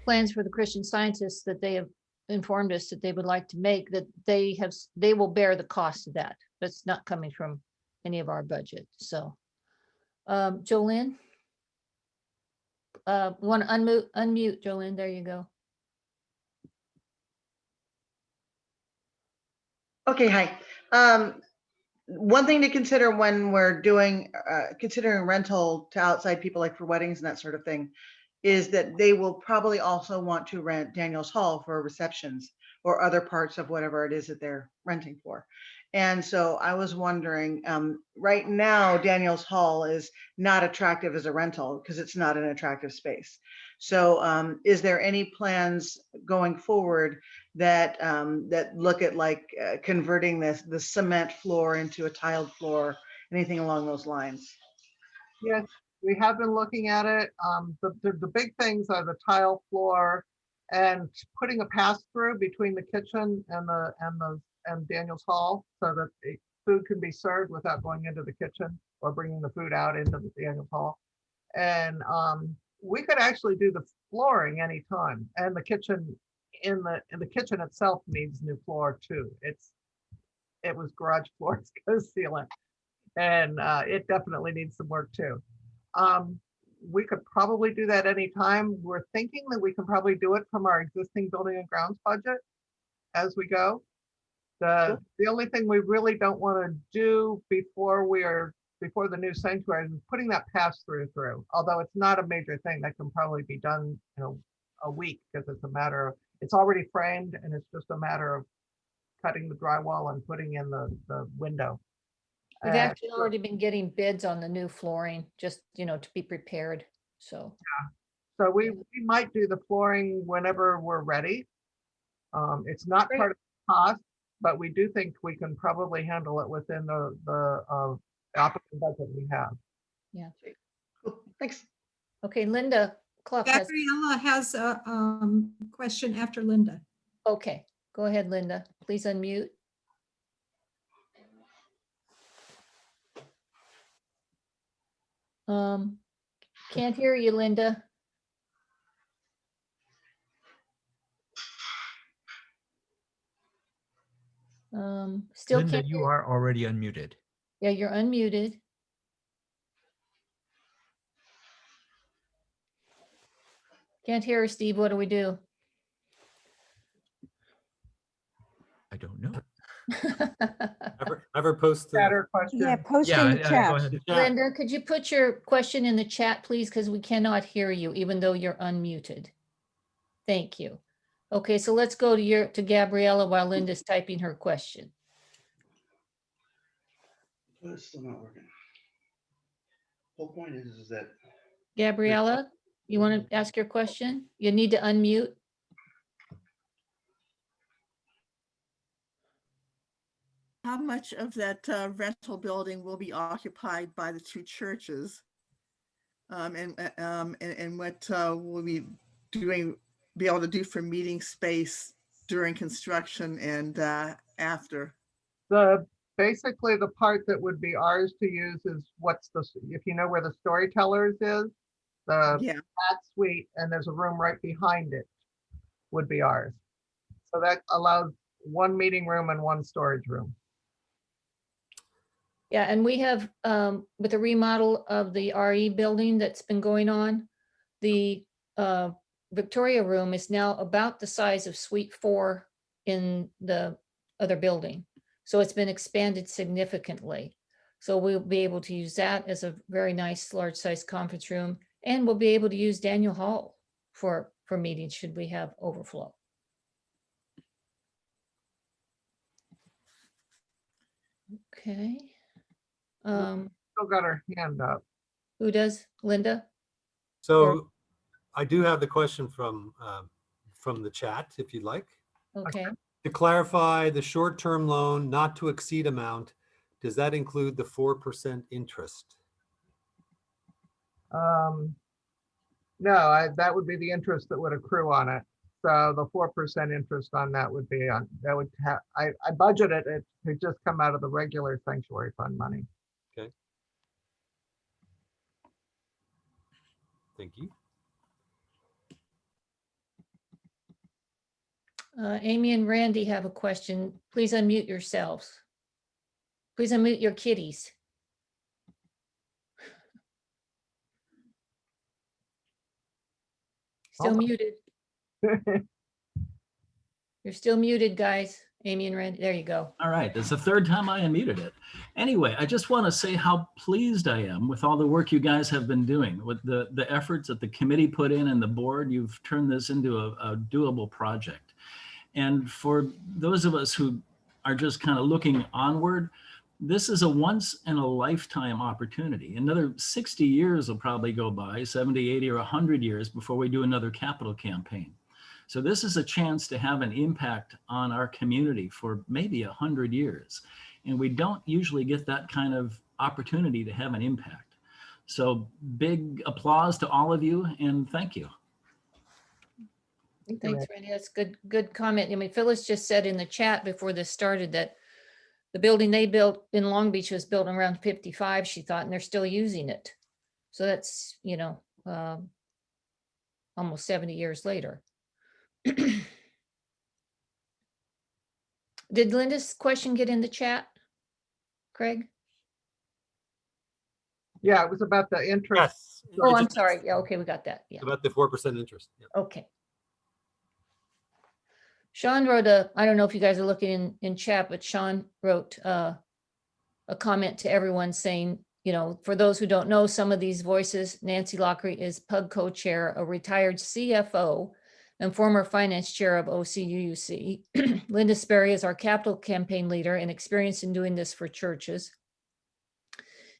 plans for the Christian Scientists that they have informed us that they would like to make, that they will bear the cost of that. That's not coming from any of our budget, so. Jolynn? We want to unmute Jolynn, there you go. Okay, hi. One thing to consider when we're doing, considering rental to outside people, like for weddings and that sort of thing, is that they will probably also want to rent Daniels Hall for receptions or other parts of whatever it is that they're renting for. And so I was wondering, right now, Daniels Hall is not attractive as a rental because it's not an attractive space. So is there any plans going forward that that look at like converting the cement floor into a tiled floor, anything along those lines? Yes, we have been looking at it. The big things are the tile floor and putting a pass-through between the kitchen and Daniels Hall so that the food can be served without going into the kitchen or bringing the food out into the Daniels Hall. And we could actually do the flooring anytime, and the kitchen in the kitchen itself needs new floor too. It was garage floors because sealant, and it definitely needs some work too. We could probably do that anytime. We're thinking that we can probably do it from our existing building and grounds budget as we go. The only thing we really don't want to do before the new sanctuary is putting that pass-through through. Although it's not a major thing, that can probably be done in a week because it's a matter of, it's already framed and it's just a matter of cutting the drywall and putting in the window. We've actually already been getting bids on the new flooring, just, to be prepared, so. Yeah. So we might do the flooring whenever we're ready. It's not Great. part of the cost, but we do think we can probably handle it within the operating budget we have. Yeah. Cool. Thanks. Okay, Linda Clough has, Gabriella has a question after Linda. okay, go ahead, Linda. Please unmute. Can't hear you, Linda. Still Linda, can't you hear. are already unmuted. Yeah, you're unmuted. Can't hear her, Steve. What do we do? I don't know. Ever post Better question. Yeah, post Yeah, in the go chat. ahead. Linda, could you put your question in the chat, please? Because we cannot hear you, even though you're unmuted. Thank you. Okay, so let's go to Gabriella while Linda's typing her question. It's still not working. Whole point is that Gabriella, you want to ask your question? You need to unmute. how much of that rental building will be occupied by the two churches? And what will we be able to do for meeting space during construction and after? Basically the part that would be ours to use is if you know where the Storytellers is, that suite, and there's a room right behind it would be ours. So that allows one meeting room and one storage room. Yeah, and we have, with the remodel of the RE building that's been going on, the Victoria room is now about the size of Suite 4 in the other building. So it's been expanded significantly. So we'll be able to use that as a very nice large size conference room, and we'll be able to use Daniel Hall for meetings should we have overflow. Okay. Still got our hand up. Who does? Linda? So I do have the question from the chat, if you'd like. Okay. To clarify, the short-term loan not to exceed amount, does that include the 4% interest? No, that would be the interest that would accrue on it. So the 4% interest on that would be on, that would have, I budgeted it to just come out of the regular sanctuary fund money. Okay. Thank you. Amy and Randy have a question. Please unmute yourselves. Please unmute your kitties. Still muted. You're still muted, guys. Amy and Randy, there you go. All right, that's the third time I unmuted it. Anyway, I just want to say how pleased I am with all the work you guys have been doing, with the efforts that the committee put in and the board. You've turned this into a doable project. And for those of us who are just kind of looking onward, this is a once in a lifetime opportunity. Another 60 years will probably go by, 70, 80, or 100 years before we do another capital campaign. So this is a chance to have an impact on our community for maybe 100 years. And we don't usually get that kind of opportunity to have an impact. So big applause to all of you and thank you. Thanks, Randy. That's good comment. I mean, Phyllis just said in the chat before this started that the building they built in Long Beach was built around 55, she thought, and they're still using it. So that's, you know, almost 70 years later. Did Linda's question get in the chat, Craig? Yeah, it was about the interest. Yes. Oh, I'm sorry. Yeah, okay, we got that. Yeah. About the 4% interest. Yeah. Okay. Sean wrote I don't know if you guys are looking in chat, but Sean wrote a comment to everyone saying, you know, for those who don't know some of these voices, Nancy Lockery is PUG co-chair, a retired CFO and former finance chair of OCUUC. Linda Sperry is our capital campaign leader and experienced in doing this for churches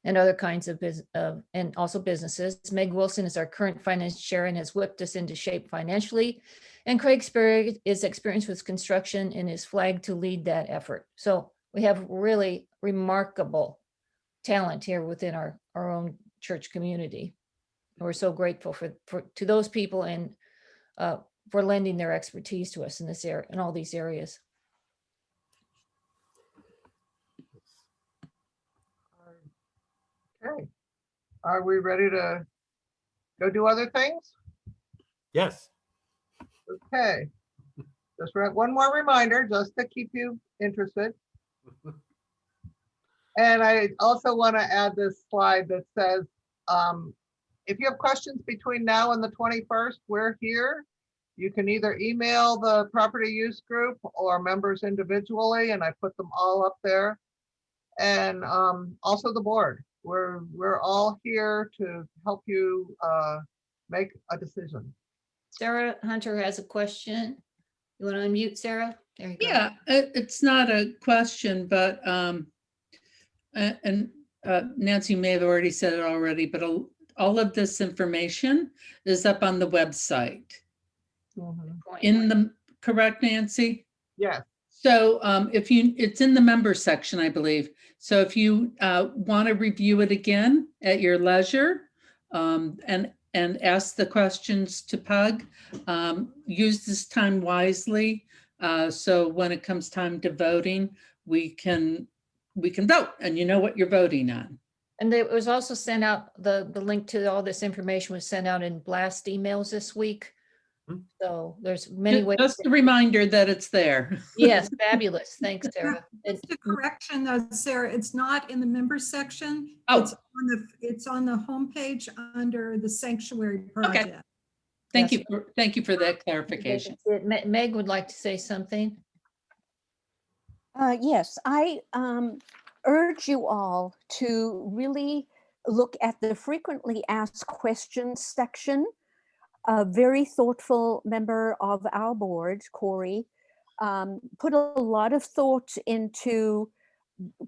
and other kinds of business, and also businesses. Meg Wilson is our current finance chair and has whipped us into shape financially. And Craig Sperry is experienced with construction and is flagged to lead that effort. So we have really remarkable talent here within our own church community. And we're so grateful to those people and for lending their expertise to us in this area, in all these areas. Okay. Are we ready to go do other things? Yes. Okay. Just one more reminder, just to keep you interested. And I also want to add this slide that says, if you have questions between now and the 21st, we're here. You can either email the property use group or members individually, and I put them all up there. And also the board. We're all here to help you make a decision. Sarah Hunter has a question. You want to unmute, Sarah? There you go. Yeah, it's not a question, but Nancy may have already said it already, but all of this information is up on the website. Mm-hmm. In the correct, Nancy? Yes. So if you, it's in the member section, I believe. So if you want to review it again at your leisure and ask the questions to Pug, use this time wisely. So when it comes time to voting, we can vote and you know what you're voting on. And it was also sent out, the link to all this information was sent out in blast emails this week. So there's many ways. Just a reminder that it's there. Yes, fabulous. Thanks, Sarah. Just a correction though, Sarah, it's not in the members section. Oh. It's on the homepage under the sanctuary project. Thank you for that clarification. Meg would like to say something. Yes, I urge you all to really look at the frequently asked questions section. A very thoughtful member of our board, Corey, put a lot of thought into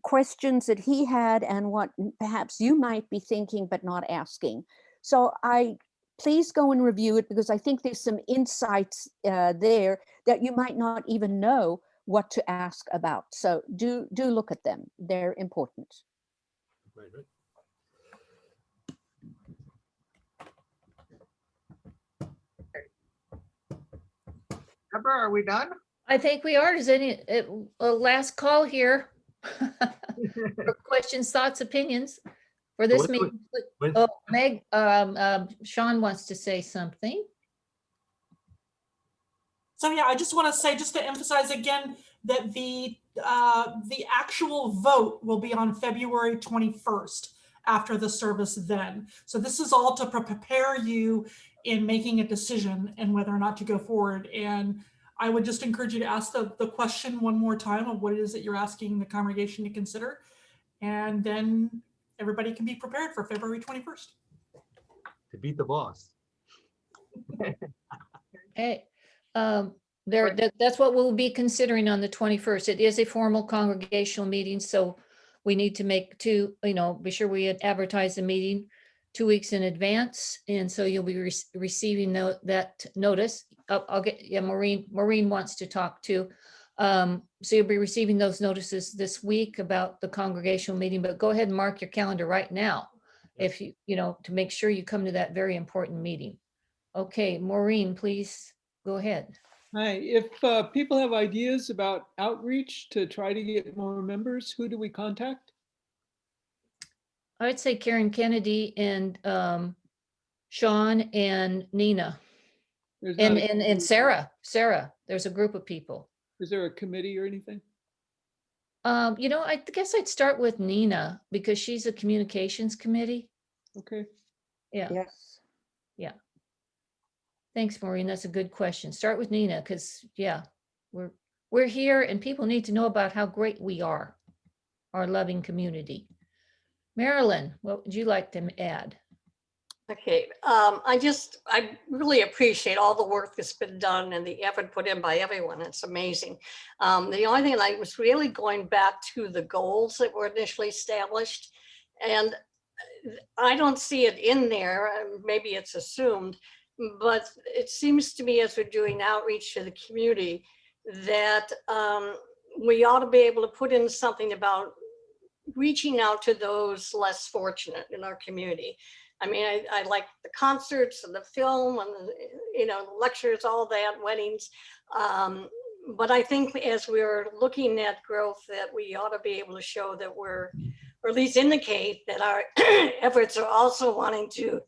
questions that he had and what perhaps you might be thinking but not asking. So please go and review it, because I think there's some insights there that you might not even know what to ask about. So do look at them. They're important. Right. Deborah, are we done? I think we are. Is any a last call here? For questions, thoughts, opinions for this meeting? Oh, Meg, Sean wants to say something. So yeah, I just want to say, just to emphasize again, that the actual vote will be on February 21st after the service then. So this is all to prepare you in making a decision and whether or not to go forward. And I would just encourage you to ask the question one more time of what it is that you're asking the congregation to consider. And then everybody can be prepared for February 21st. To beat the boss. Hey, that's what we'll be considering on the 21st. It is a formal congregational meeting, so we need to be sure we advertise the meeting 2 weeks in advance, and so you'll be receiving that notice. I'll get, Maureen wants to talk too. So you'll be receiving those notices this week about the congregational meeting, but go ahead and mark your calendar right now if you to make sure you come to that very important meeting. Okay, Maureen, please go ahead. Hi, if people have ideas about outreach to try to get more members, who do we contact? I'd say Karen Kennedy and Sean and Nina and Sarah. There's a group of people. Is there a committee or anything? I guess I'd start with Nina because she's a communications committee. Okay. Yeah. Yes. Yeah. Thanks, Maureen. That's a good question. Start with Nina because we're here and people need to know about how great we are, our loving community. Marilyn, what would you like to add? Okay, I really appreciate all the work that's been done and the effort put in by everyone. It's amazing. The only thing that I was really going back to the goals that were initially established, and I don't see it in there. Maybe it's assumed, but it seems to me as we're doing outreach to the community that we ought to be able to put in something about reaching out to those less fortunate in our community. I mean, I like the concerts and the film and the lectures, all that, weddings. But I think as we're looking at growth, that we ought to be able to show that or at least indicate that our efforts are also wanting to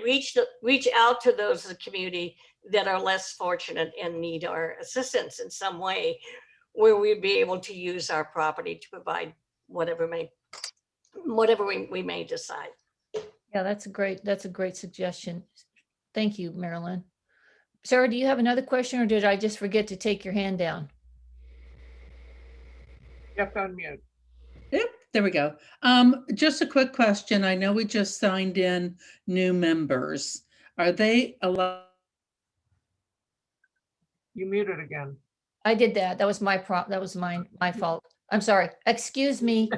reach out to those in the community that are less fortunate and need our assistance in some way, where we'd be able to use our property to provide whatever we may decide. Yeah, that's a great suggestion. Thank you, Marilyn. Sarah, do you have another question or did I just forget to take your hand down? You have to unmute. Yep, there we go. Just a quick question. I know we just signed in new members. Are they allowed? You muted again. I did that. That was my my fault. I'm sorry. Excuse me.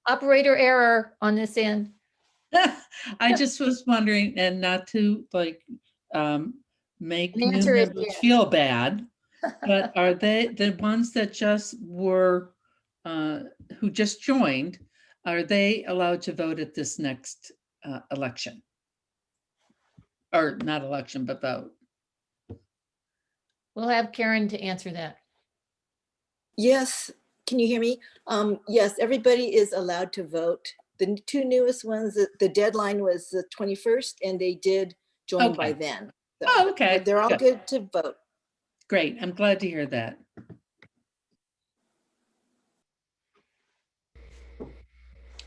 Operator error on this end. I just was wondering, and not to make new answer is members yes. feel bad, But are they, the ones that just were, who just joined, are they allowed to vote at this next election? Or not election, but vote? We'll have Karen to answer that. Yes, can you hear me? Yes, everybody is allowed to vote. The two newest ones, the deadline was the 21st and they did join by Okay. then. So Oh, okay. They're all good to vote. Great, I'm glad to hear that.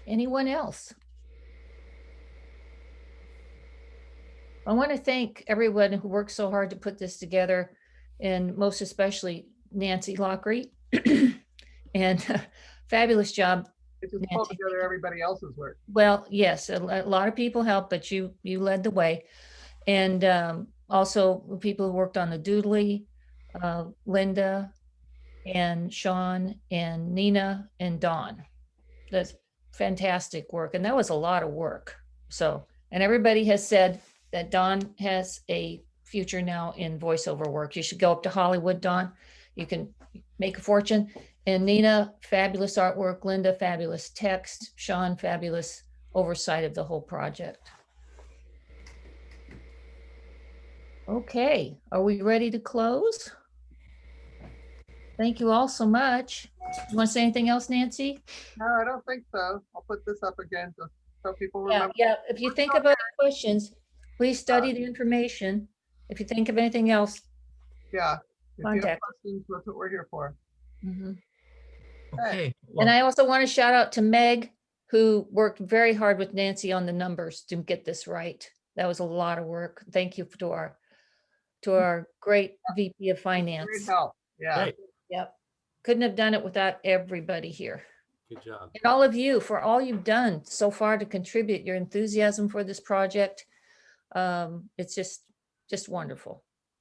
Anyone else? I want to thank everyone who worked so hard to put this together, and most especially Nancy Lockery. And fabulous job. It just pulled together everybody else's work. Well, yes, a lot of people helped, but you led the way. And also the people who worked on the doodly, Linda and Sean and Nina and Dawn. That's fantastic work. And that was a lot of work. So, and everybody has said that Dawn has a future now in voiceover work. You should go up to Hollywood, Dawn. You can make a fortune. And Nina, fabulous artwork. Linda, fabulous text. Sean, fabulous oversight of the whole project. Okay, are we ready to close? Thank you all so much. You want to say anything else, Nancy? No, I don't think so. I'll put this up again just so people Yeah, remember. yeah. If you think of other questions, please study the information. If you think of anything else, Yeah. If you have contact. questions, that's what we're here for. Mhm. Okay. And I also want to shout out to Meg, who worked very hard with Nancy on the numbers to get this right. That was a lot of work. Thank you to our great VP of Great Finance. help. Yeah. Right. Yep. Couldn't have done it without everybody here. Good job. And all of you for all you've done so far to contribute your enthusiasm for this project. It's just wonderful.